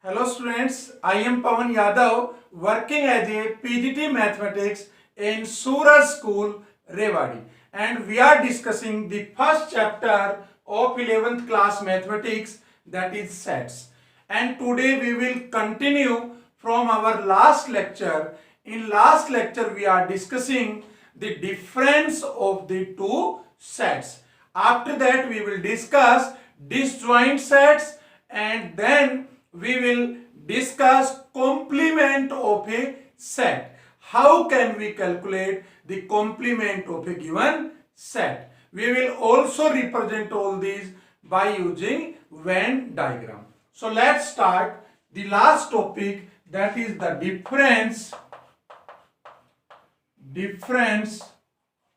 Hello students, I am Pawan Yadav working as a PGT Mathematics in Suraj School, Rewari, and we are discussing the first chapter of 11th class mathematics, that is sets. And today we will continue from our last lecture. In last lecture we are discussing the difference of the two sets. After that we will discuss disjoint sets, and then we will discuss complement of a set. How can we calculate the complement of a given set? We will also represent all these by using Venn diagram. So let's start the last topic, that is the difference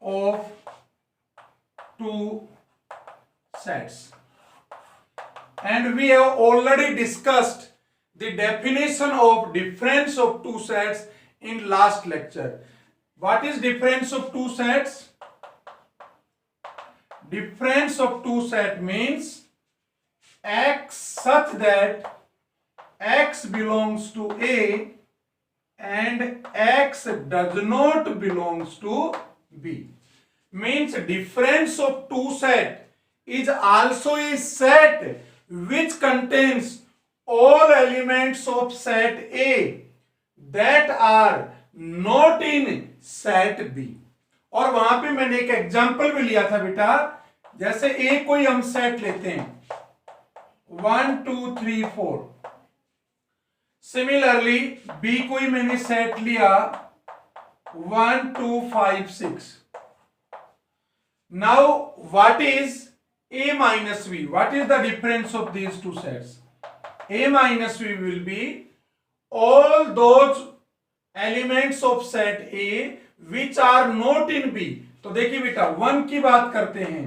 of two sets. And we have already discussed the definition of difference of two sets in last lecture. What is difference of two sets? Difference of two set means x such that x belongs to A and x does not belongs to B. Means difference of two set is also a set which contains all elements of set A that are not in set B. और वहां पे मैंने एक example भी लिया था बेटा, जैसे ए कोई हम सेट लेते हैं 1 2 3 4, सिमिलरली बी कोई मैंने सेट लिया 1 2 5 6. Now what is A minus B? What is the difference of these two sets? A minus B will be all those elements of set A which are not in B. तो देखिए बेटा 1 की बात करते हैं,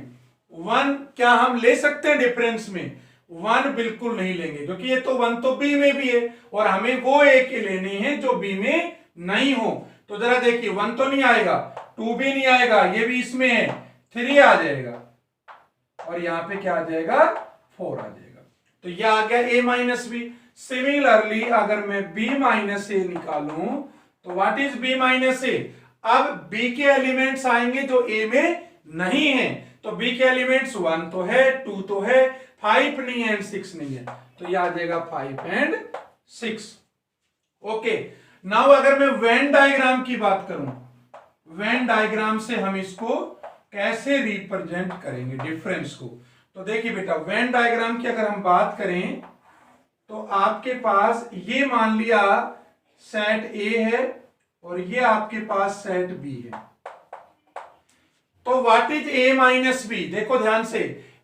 1 क्या हम ले सकते हैं डिफरेंस में? 1 बिल्कुल नहीं लेंगे, क्योंकि ये तो 1 तो B में भी है और हमें वो A की लेनी है जो B में नहीं हो. तो जरा देखिए 1 तो नहीं आएगा, 2 भी नहीं आएगा, ये भी इसमें है, 3 आ जाएगा और यहां पे क्या आ जाएगा 4 आ जाएगा. तो यह आ गया A माइनस बी. सिमिलरली अगर मैं B माइनस ए निकालूं तो व्हाट इज B माइनस ए? अब B के एलिमेंट्स आएंगे जो A में नहीं है. तो B के एलिमेंट्स 1 तो है, 2 तो है, 5 नहीं है एंड 6 नहीं है, तो यह आ जाएगा 5 एंड 6. ओके, नाउ अगर मैं वेन डायग्राम की बात करूं, वेन डायग्राम से हम इसको कैसे रिप्रेजेंट करेंगे डिफरेंस को? तो देखिए बेटा वेन डायग्राम की अगर हम बात करें तो आपके पास ये मान लिया सेट ए है और ये आपके पास सेट बी है. तो what is A minus B? देखो ध्यान से,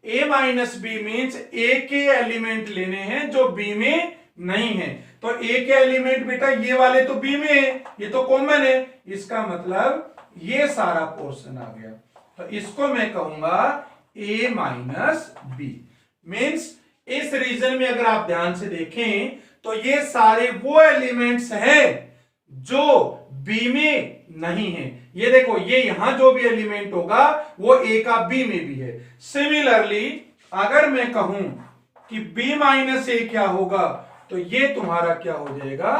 A minus B means A के एलिमेंट लेने हैं जो बी में नहीं है. तो ए के एलिमेंट बेटा ये वाले तो बी में है, ये तो कॉमन है, इसका मतलब ये सारा पोर्शन आ गया. तो इसको मैं कहूंगा a माइनस बी. मीन्स इस रीजन में अगर आप ध्यान से देखें तो ये सारे वो एलिमेंट्स हैं जो b में नहीं है. ये देखो, ये यहां जो भी एलिमेंट होगा वो a का b में भी है. सिमिलरली अगर मैं कहूं कि b माइनस ए क्या होगा तो ये तुम्हारा क्या हो जाएगा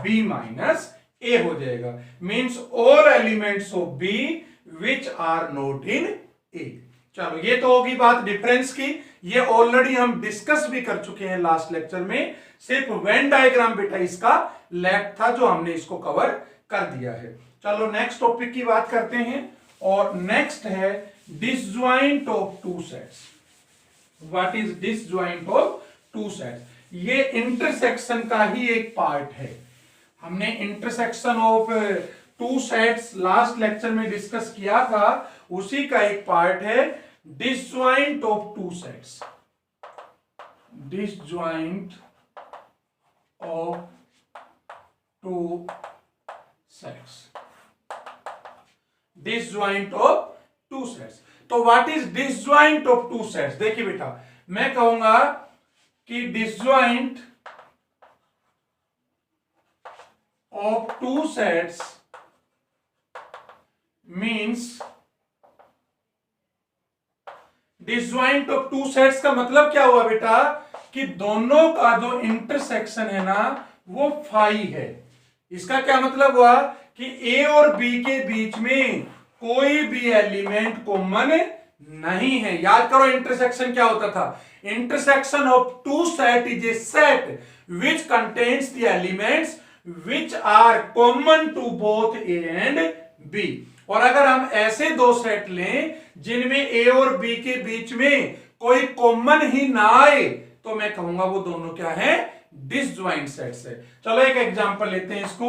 b माइनस ए हो जाएगा. Means all elements of b which are not in A. चलो ये तो होगी बात डिफरेंस की. ये ऑलरेडी हम डिस्कस भी कर चुके हैं लास्ट लेक्चर में. सिर्फ वेन डायग्राम बेटा इसका लैक था जो हमने इसको कवर कर दिया है. चलो नेक्स्ट टॉपिक की बात करते हैं और नेक्स्ट है disjoint of two sets. What is disjoint of two sets? ये इंटरसेक्शन का ही एक पार्ट है. हमने intersection of two sets last lecture में डिस्कस किया था, उसी का एक पार्ट है disjoint of two sets. Disjoint of two sets. Disjoint of two sets. तो what is disjoint of two sets? देखिए बेटा मैं कहूंगा कि disjoint of two sets means disjoint of two sets का मतलब क्या हुआ बेटा कि दोनों का जो इंटरसेक्शन है ना वो फाई है। इसका क्या मतलब हुआ कि ए और बी के बीच में कोई भी एलिमेंट कॉमन नहीं है। याद करो इंटरसेक्शन क्या होता था, intersection of two set is a set which contains the elements which are common to both A and B. और अगर हम ऐसे दो सेट लें जिनमें ए और बी के बीच में कोई कॉमन ही ना आए तो मैं कहूंगा वो दोनों क्या है, डिसजॉइंट सेट्स है। चलो एक एग्जांपल लेते हैं इसको।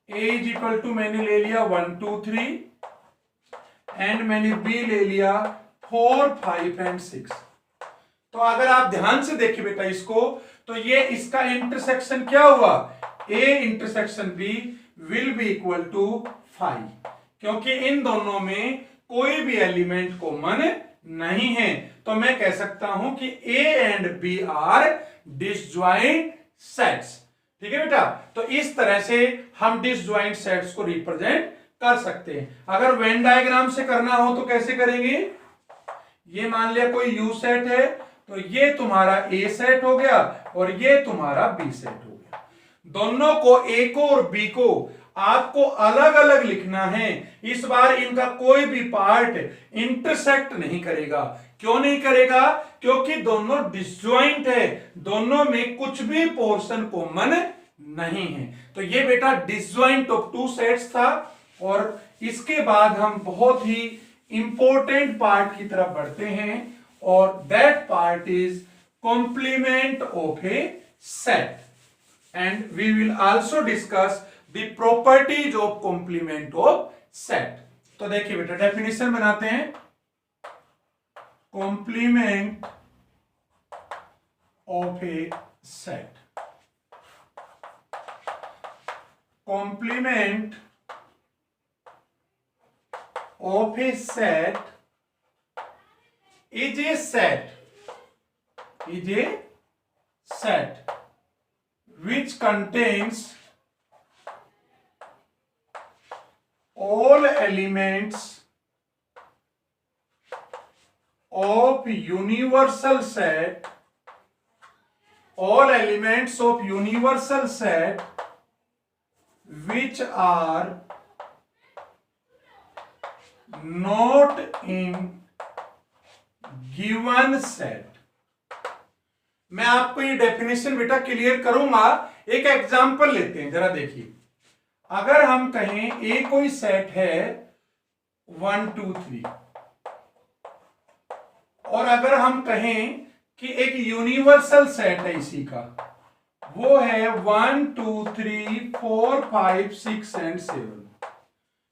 a इज इक्वल टू मैंने ले लिया 1 2 3 एंड मैंने b ले लिया 4 5 एंड 6। तो अगर आप ध्यान से देखिए बेटा इसको, तो ये इसका इंटरसेक्शन क्या हुआ, a intersection b will be equal to 5, क्योंकि इन दोनों में कोई भी एलिमेंट कॉमन नहीं है। तो मैं कह सकता हूं कि a and b are disjoint sets. ठीक है बेटा, तो इस तरह से हम डिसजॉइंट सेट्स को रिप्रेजेंट कर सकते हैं। अगर वेन डायग्राम से करना हो तो कैसे करेंगे, ये मान लिया कोई u सेट है तो ये तुम्हारा a सेट हो गया और ये तुम्हारा b सेट हो गया। दोनों को a को और b को आपको अलग अलग लिखना है। इस बार इनका कोई भी पार्ट इंटरसेक्ट नहीं करेगा। क्यों नहीं करेगा, क्योंकि दोनों डिसजॉइंट है, दोनों में कुछ भी पोर्शन कॉमन नहीं है। तो ये बेटा डिसजॉइंट ऑफ टू सेट्स था। और इसके बाद हम बहुत ही इंपॉर्टेंट पार्ट की तरफ बढ़ते हैं और that part is complement of a set and we will also discuss the properties of complement of set. तो देखिए बेटा डेफिनेशन बनाते हैं। Complement of a set, complement of a set is a set which contains all elements of universal set, all elements of universal set which are not in given set. मैं आपको ये definition बेटा clear करूंगा। एक example लेते हैं, जरा देखिए। अगर हम कहें ए कोई सेट है 1 2 3 और अगर हम कहें कि एक यूनिवर्सल सेट है इसी का, वो है 1 2 3 4 5 6 एंड 7।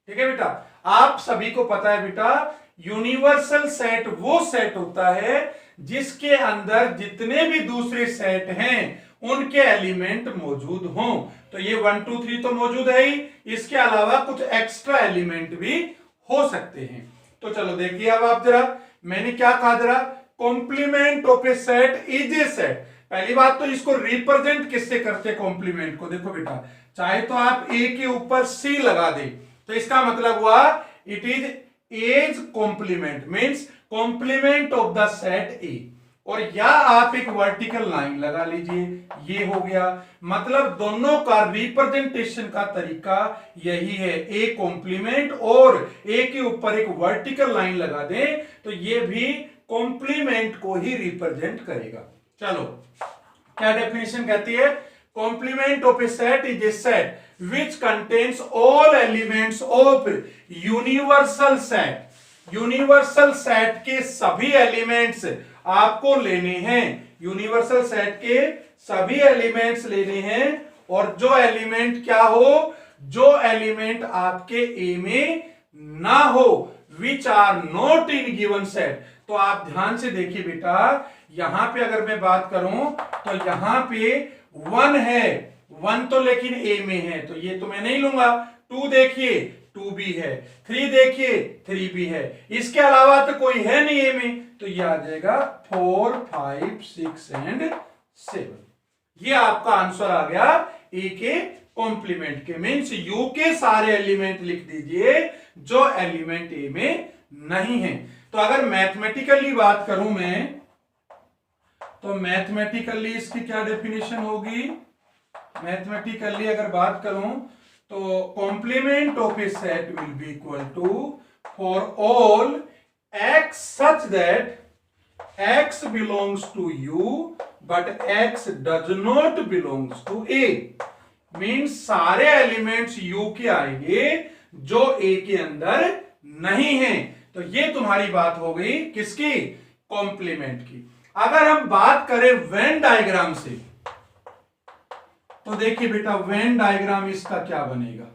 ठीक है बेटा, आप सभी को पता है बेटा यूनिवर्सल सेट वो सेट होता है जिसके अंदर जितने भी दूसरे सेट हैं उनके एलिमेंट मौजूद हों। तो ये 1 2 3 तो मौजूद है ही, इसके अलावा कुछ एक्स्ट्रा एलिमेंट भी हो सकते हैं। तो चलो देखिए अब आप जरा, मैंने क्या कहा जरा, complement of a set is a set. पहली बात तो इसको रिप्रेजेंट किससे करते हैं कॉम्प्लीमेंट को, देखो बेटा चाहे तो आप ए के ऊपर सी लगा दे तो इसका मतलब हुआ it is A's complement, means complement of the set A. और या आप एक वर्टिकल लाइन लगा लीजिए, ये हो गया। मतलब दोनों का रिप्रेजेंटेशन का तरीका यही है, ए कॉम्प्लीमेंट और ए के ऊपर एक वर्टिकल लाइन लगा दें तो ये भी कॉम्प्लीमेंट को ही रिप्रेजेंट करेगा। चलो क्या डेफिनेशन कहती है, complement of a set is a set which contains all elements of universal set। Universal set के सभी एलिमेंट्स आपको लेने हैं, यूनिवर्सल सेट के सभी एलिमेंट्स लेने हैं और जो एलिमेंट क्या हो, जो एलिमेंट आपके ए में ना हो, which are not in given set. तो आप ध्यान से देखिए बेटा, यहां पे अगर मैं बात करूं तो यहां पे 1 है, 1 तो लेकिन ए में है तो ये तो मैं नहीं लूंगा। 2 देखिए 2 भी है, 3 देखिए 3 भी है, इसके अलावा तो कोई है नहीं ए में तो ये आ जाएगा 4 5 6 एंड 7। ये आपका आंसर आ गया ए के कॉम्प्लीमेंट के, मीन्स यू के सारे एलिमेंट लिख दीजिए जो एलिमेंट ए में नहीं है। तो अगर मैथमेटिकली बात करूं मैं तो मैथमेटिकली इसकी क्या डेफिनेशन होगी? मैथमेटिकली अगर बात करूं तो complement of a set will be equal to for all x such that x belongs to u but x does not belongs to a। Means सारे एलिमेंट्स u के आएंगे जो a के अंदर नहीं है। तो ये तुम्हारी बात हो गई किसकी? कॉम्प्लीमेंट की। अगर हम बात करें वेन डायग्राम से, तो देखिए बेटा वेन डायग्राम इसका क्या बनेगा?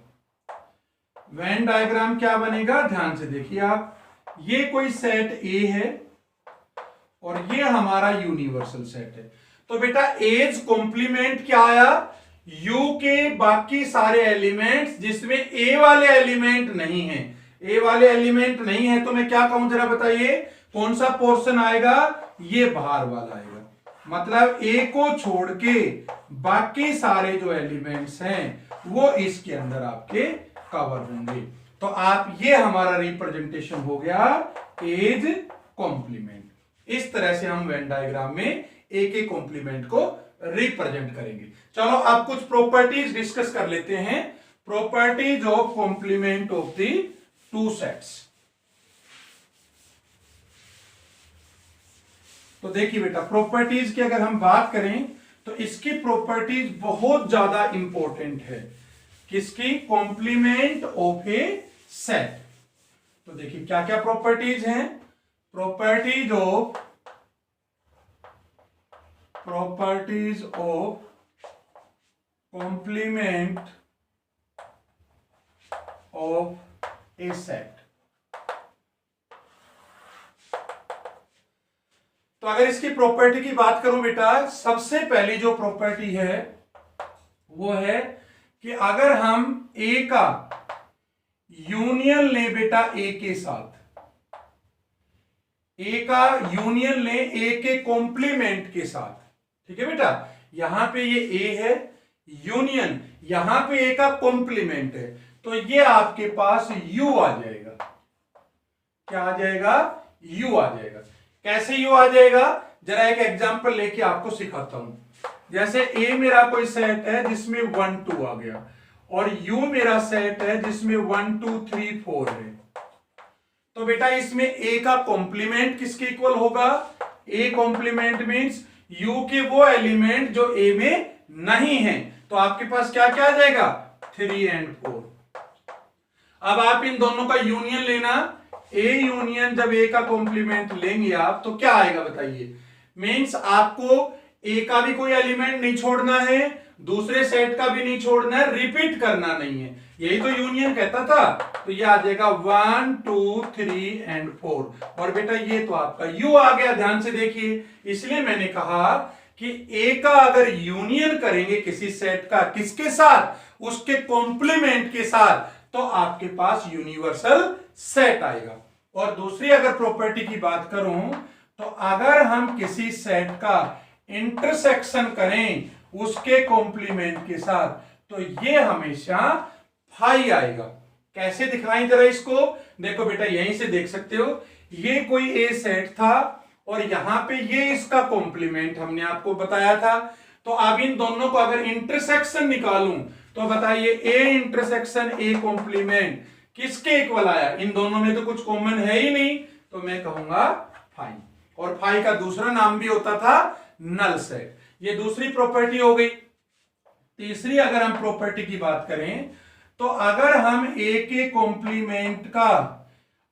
वेन डायग्राम क्या बनेगा? ध्यान से देखिए आप, ये कोई सेट A है और ये हमारा यूनिवर्सल सेट है। तो बेटा एज कॉम्प्लीमेंट क्या आया? U के बाकी सारे एलिमेंट्स जिसमें A वाले एलिमेंट नहीं है। A वाले एलिमेंट नहीं है तो मैं क्या कहूं जरा बताइए, कौन सा पोर्शन आएगा? ये बाहर वाला आएगा। मतलब A को छोड़ के बाकी सारे जो एलिमेंट्स हैं वो इसके अंदर आपके कवर होंगे। तो आप ये हमारा रिप्रेजेंटेशन हो गया एज कॉम्प्लीमेंट। इस तरह से हम वेन डायग्राम में ए के कॉम्प्लीमेंट को रिप्रेजेंट करेंगे। चलो अब कुछ प्रॉपर्टीज डिस्कस कर लेते हैं। Properties of complement of the two sets. तो देखिए बेटा प्रॉपर्टीज की अगर हम बात करें तो इसकी प्रॉपर्टीज बहुत ज्यादा इंपॉर्टेंट है। किसकी? Complement of a set. तो देखिए क्या क्या प्रॉपर्टीज हैं। Properties of complement of a set. तो अगर इसकी प्रॉपर्टी की बात करूं बेटा, सबसे पहली जो प्रॉपर्टी है वो है कि अगर हम A का यूनियन ले बेटा A के साथ, A का यूनियन ले A के कॉम्प्लीमेंट के साथ, ठीक है बेटा, यहां पे ये A है यूनियन, यहां पे A का कॉम्प्लीमेंट है, तो ये आपके पास U आ जाएगा। क्या आ जाएगा? U आ जाएगा। कैसे U आ जाएगा? जरा एक एग्जांपल लेके आपको सिखाता हूं। जैसे A मेरा कोई सेट है जिसमें 1 2 आ गया और U मेरा सेट है जिसमें 1 2 3 4 है। तो बेटा इसमें A का कॉम्प्लीमेंट किसके इक्वल होगा? A कॉम्प्लीमेंट मींस U के वो एलिमेंट जो A में नहीं है। तो आपके पास क्या क्या आ जाएगा? 3 और 4। अब आप इन दोनों का यूनियन लेना। A यूनियन जब A का कॉम्प्लीमेंट लेंगे आप तो क्या आएगा बताइए? मींस आपको A का भी कोई एलिमेंट नहीं छोड़ना है, दूसरे सेट का भी नहीं छोड़ना है, रिपीट करना नहीं है। यही तो यूनियन कहता था। तो ये आ जाएगा 1 2 3 और 4। और बेटा ये तो आपका U आ गया। ध्यान से देखिए, इसलिए मैंने कहा कि A का अगर यूनियन करेंगे किसी सेट का, किसके साथ? उसके कॉम्प्लीमेंट के साथ, तो आपके पास यूनिवर्सल सेट आएगा। और दूसरी अगर प्रॉपर्टी की बात करूं तो अगर हम किसी सेट का इंटरसेक्शन करें उसके कॉम्प्लीमेंट के साथ, तो ये हमेशा फाई आएगा। कैसे दिखाएं जरा इसको? देखो बेटा यहीं से देख सकते हो, ये कोई ए सेट था और यहां पे ये इसका कॉम्प्लीमेंट हमने आपको बताया था। तो अब इन दोनों को अगर इंटरसेक्शन निकालूं तो बताइए ए इंटरसेक्शन ए कॉम्प्लीमेंट किसके इक्वल आया? इन दोनों में तो कुछ कॉमन है ही नहीं, तो मैं कहूंगा फाई। और फाई का दूसरा नाम भी होता था नल सेट। ये दूसरी प्रॉपर्टी हो गई। तीसरी अगर हम प्रॉपर्टी की बात करें तो अगर हम ए के कॉम्प्लीमेंट का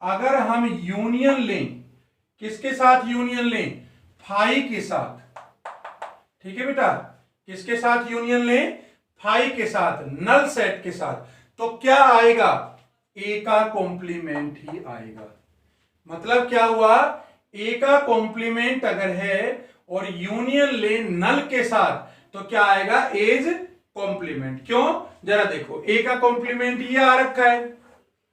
अगर हम यूनियन लें, किसके साथ यूनियन लें? फाई के साथ। ठीक है बेटा, किसके साथ यूनियन लें? फाई के साथ, नल सेट के साथ। तो क्या आएगा? ए का कॉम्प्लीमेंट ही आएगा। मतलब क्या हुआ? ए का कॉम्प्लीमेंट अगर है और यूनियन ले नल के साथ तो क्या आएगा? A's complement. क्यों? जरा देखो, ए का कॉम्प्लीमेंट ये आ रखा है,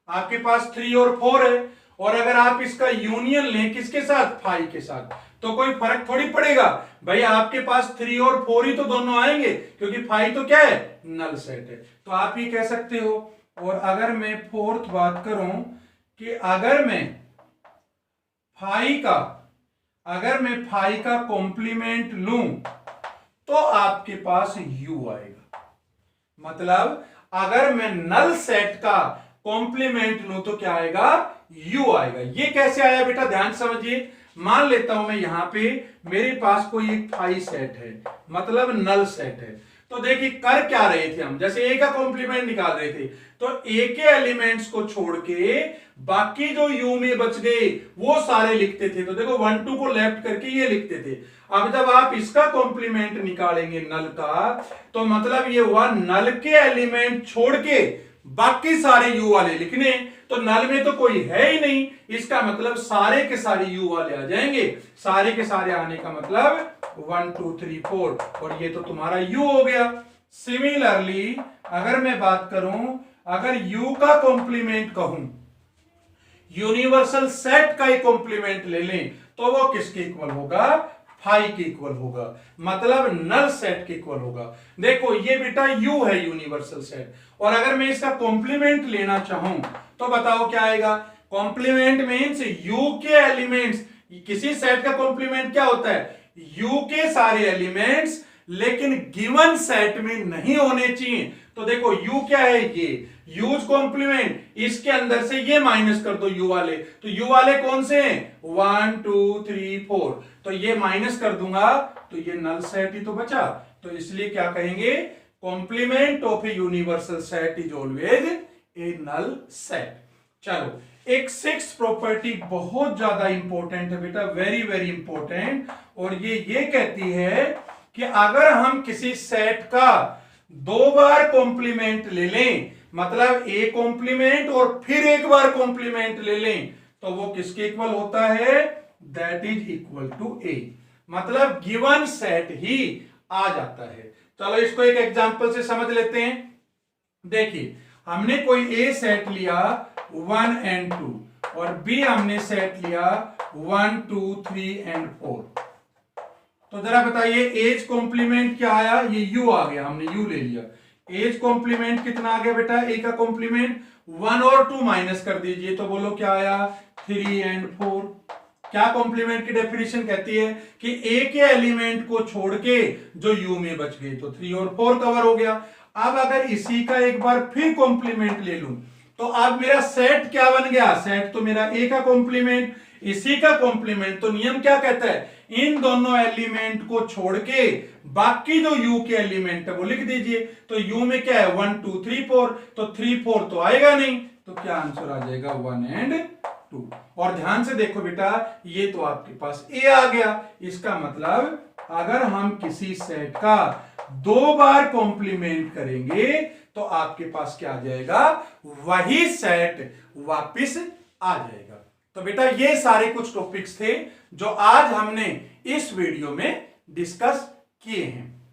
आपके पास 3 और 4 है, और अगर आप इसका यूनियन लें किसके साथ? फाई के साथ, तो कोई फर्क थोड़ी पड़ेगा भाई, आपके पास 3 और 4 ही तो दोनों आएंगे, क्योंकि फाई तो क्या है? नल सेट है। तो आप ये कह सकते हो। और अगर मैं फोर्थ बात करूं कि अगर मैं फाई का अगर मैं फाई का कॉम्प्लीमेंट लूं तो आपके पास u आएगा। मतलब अगर मैं नल सेट का कॉम्प्लीमेंट लूं तो क्या आएगा, u आएगा। ये कैसे आया बेटा, ध्यान समझिए। मान लेता हूं मैं यहां पे मेरे पास कोई एक फाई सेट है, मतलब नल सेट है। तो देखिए कर क्या रहे थे हम, जैसे ए का कॉम्प्लीमेंट निकाल रहे थे तो ए के एलिमेंट्स को छोड़ के बाकी जो यू में बच गए वो सारे लिखते थे। तो देखो 1 2 को लेफ्ट करके ये लिखते थे। अब जब आप इसका कॉम्प्लीमेंट निकालेंगे नल का, तो मतलब ये हुआ नल के एलिमेंट छोड़ के बाकी सारे यू वाले लिखने। तो नल में तो कोई है ही नहीं, इसका मतलब सारे के सारे यू वाले आ जाएंगे। सारे के सारे आने का मतलब 1 2 3 4, और ये तो तुम्हारा यू हो गया। सिमिलरली अगर मैं बात करूं, अगर यू का कॉम्प्लीमेंट कहूं, यूनिवर्सल सेट का ही कॉम्प्लीमेंट ले लें तो वो किसके इक्वल होगा, फाई के इक्वल होगा, मतलब नल सेट के इक्वल होगा। देखो ये बेटा यू है यूनिवर्सल सेट, और अगर मैं इसका कॉम्प्लीमेंट लेना चाहूं तो बताओ क्या आएगा। कॉम्प्लीमेंट मींस यू के एलिमेंट्स, किसी सेट का कॉम्प्लीमेंट क्या होता है, यू के सारे एलिमेंट्स लेकिन गिवन सेट में नहीं होने चाहिए। तो देखो यू क्या है, ये यूज कॉम्प्लीमेंट, इसके अंदर से ये माइनस कर दो यू वाले, तो यू वाले कौन से हैं 1 2 3 4, तो ये माइनस कर दूंगा तो ये नल सेट ही तो बचा। तो इसलिए क्या कहेंगे, complement of a universal set is always a null set. चलो एक सिक्स प्रॉपर्टी बहुत ज्यादा इंपॉर्टेंट है बेटा, वेरी वेरी इंपॉर्टेंट, और ये कहती है कि अगर हम किसी सेट का 2 बार कॉम्प्लीमेंट ले लें, मतलब ए कॉम्प्लीमेंट और फिर एक बार कॉम्प्लीमेंट ले लें, तो वो किसके इक्वल होता है, दैट इज इक्वल टू ए, मतलब गिवन सेट ही आ जाता है। चलो इसको एक एग्जांपल से समझ लेते हैं। देखिए हमने कोई ए सेट लिया 1 and 2 और बी हमने सेट लिया 1 2 3 and 4। तो जरा बताइए एज कॉम्प्लीमेंट क्या आया, ये यू आ गया, हमने यू ले लिया। एज कॉम्प्लीमेंट कितना आ गया बेटा, ए का कॉम्प्लीमेंट 1 और 2 माइनस कर दीजिए तो बोलो क्या आया 3 and 4। क्या कॉम्प्लीमेंट की डेफिनेशन कहती है कि ए के एलिमेंट को छोड़ के जो यू में बच गए, तो 3 और 4 कवर हो गया। अब अगर इसी का एक बार फिर कॉम्प्लीमेंट ले लूं तो अब मेरा सेट क्या बन गया, सेट तो मेरा ए का कॉम्प्लीमेंट, इसी का कॉम्प्लीमेंट। तो नियम क्या कहता है, इन दोनों एलिमेंट को छोड़ के बाकी जो यू के एलिमेंट है वो लिख दीजिए। तो यू में क्या है 1 2 3 4, तो 3 4 तो आएगा नहीं, तो क्या आंसर आ जाएगा 1 and 2। और ध्यान से देखो बेटा, ये तो आपके पास ए आ गया। इसका मतलब अगर हम किसी सेट का 2 बार कॉम्प्लीमेंट करेंगे तो आपके पास क्या आ जाएगा, वही सेट वापिस आ जाएगा। तो बेटा ये सारे कुछ टॉपिक्स थे जो आज हमने इस वीडियो में डिस्कस किए हैं।